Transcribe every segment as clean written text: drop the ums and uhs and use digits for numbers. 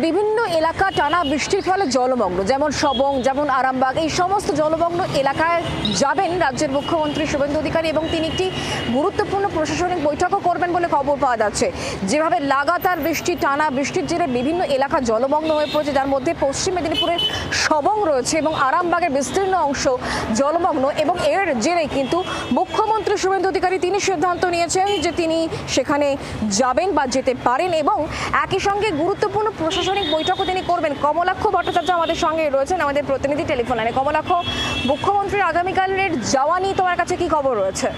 বিভিন্ন এলাকা টানা বৃষ্টির ফলে জলমগ্ন, যেমন সবং, যেমন আরামবাগ, এই সমস্ত জলমগ্ন এলাকায় যাবেন রাজ্যের মুখ্যমন্ত্রী শুভেন্দু অধিকারী এবং তিনি একটি গুরুত্বপূর্ণ প্রশাসনিক বৈঠকও করবেন বলে খবর পাওয়া যাচ্ছে। যেভাবে লাগাতার বৃষ্টি, টানা বৃষ্টির জেরে বিভিন্ন এলাকা জলমগ্ন হয়ে পড়েছে, যার মধ্যে পশ্চিম মেদিনীপুরের সবং রয়েছে এবং আরামবাগের বিস্তীর্ণ অংশ জলমগ্ন, এবং এর জেরে কিন্তু মুখ্যমন্ত্রী শুভেন্দু অধিকারী তিনি সিদ্ধান্ত নিয়েছেন যে তিনি সেখানে যাবেন বা যেতে পারেন এবং একই সঙ্গে গুরুত্বপূর্ণ প্রশাসনিক বৈঠকও তিনি করবেন। কমলাক্ষ ভট্টাচার্য আমাদের সঙ্গে রয়েছেন, আমাদের প্রতিনিধি টেলিফোন লাইনে। কমলাক্ষ, মুখ্যমন্ত্রীর আগামীকালের যাওয়া নিয়ে তোমার কাছে কি খবর রয়েছে?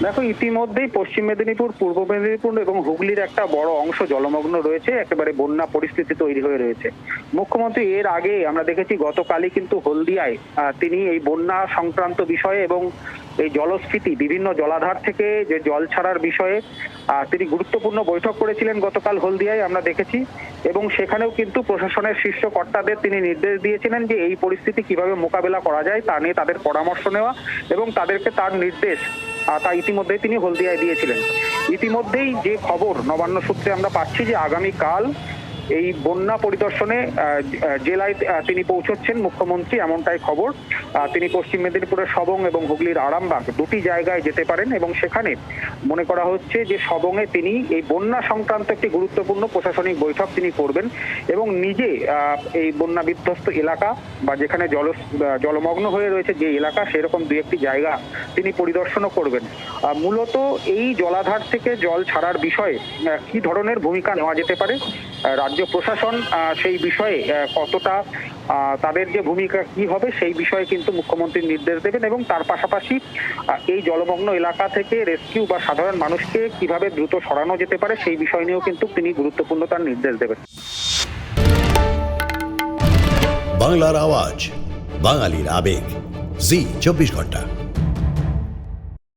দেখো, ইতিমধ্যেই পশ্চিম মেদিনীপুর, পূর্ব মেদিনীপুর এবং হুগলির একটা বড় অংশ জলমগ্ন রয়েছে, একেবারে বন্যা পরিস্থিতি তৈরি হয়ে রয়েছে। মুখ্যমন্ত্রী এর আগে আমরা দেখেছি গতকালই কিন্তু হলদিয়ায় তিনি এই বন্যা সংক্রান্ত বিষয়ে এবং এই জলস্ফীতি, বিভিন্ন জলাধার থেকে যে জল ছাড়ার বিষয়ে তিনি গুরুত্বপূর্ণ বৈঠক করেছিলেন গতকাল হলদিয়ায় আমরা দেখেছি, এবং সেখানেও কিন্তু প্রশাসনের শীর্ষ কর্তাদের তিনি নির্দেশ দিয়েছিলেন যে এই পরিস্থিতি কিভাবে মোকাবেলা করা যায় তা নিয়ে তাদের পরামর্শ নেওয়া এবং তাদেরকে তার নির্দেশ তা ইতিমধ্যেই তিনি হলদিয়ায় দিয়েছিলেন। ইতিমধ্যেই যে খবর নবান্ন সূত্রে আমরা পাচ্ছি যে আগামীকাল এই বন্যা পরিদর্শনে জেলায় তিনি পৌঁছচ্ছেন মুখ্যমন্ত্রী, এমনটাই খবর। তিনি পশ্চিম মেদিনীপুরের সবং এবং হুগলির আরামবাগ দুটি জায়গায় যেতে পারেন এবং সেখানে মনে করা হচ্ছে যে সবংয়ে তিনি এই বন্যা সংক্রান্ত একটি গুরুত্বপূর্ণ প্রশাসনিক বৈঠক তিনি করবেন এবং নিজে এই বন্যা বিধ্বস্ত এলাকা বা যেখানে জলমগ্ন হয়ে রয়েছে যে এলাকা, সেরকম দু একটি জায়গা তিনি পরিদর্শনও করবেন। মূলত এই জলাধার থেকে জল ছাড়ার বিষয়ে কি ধরনের ভূমিকা নেওয়া যেতে পারে, রাজ্য প্রশাসন সেই বিষয়ে কতটা তাদের যে ভূমিকা কি হবে সেই বিষয়ে কিন্তু মুখ্যমন্ত্রী নির্দেশ দেবেন এবং তার পাশাপাশি এই জলমগ্ন এলাকা থেকে রেস্কিউ বা সাধারণ মানুষকে কিভাবে দ্রুত সরানো যেতে পারে সেই বিষয় নিয়েও কিন্তু তিনি গুরুত্বপূর্ণ তার নির্দেশ দেবেন। বাংলার আওয়াজ, বাঙালির আবেগ, জি 24 ঘন্টা।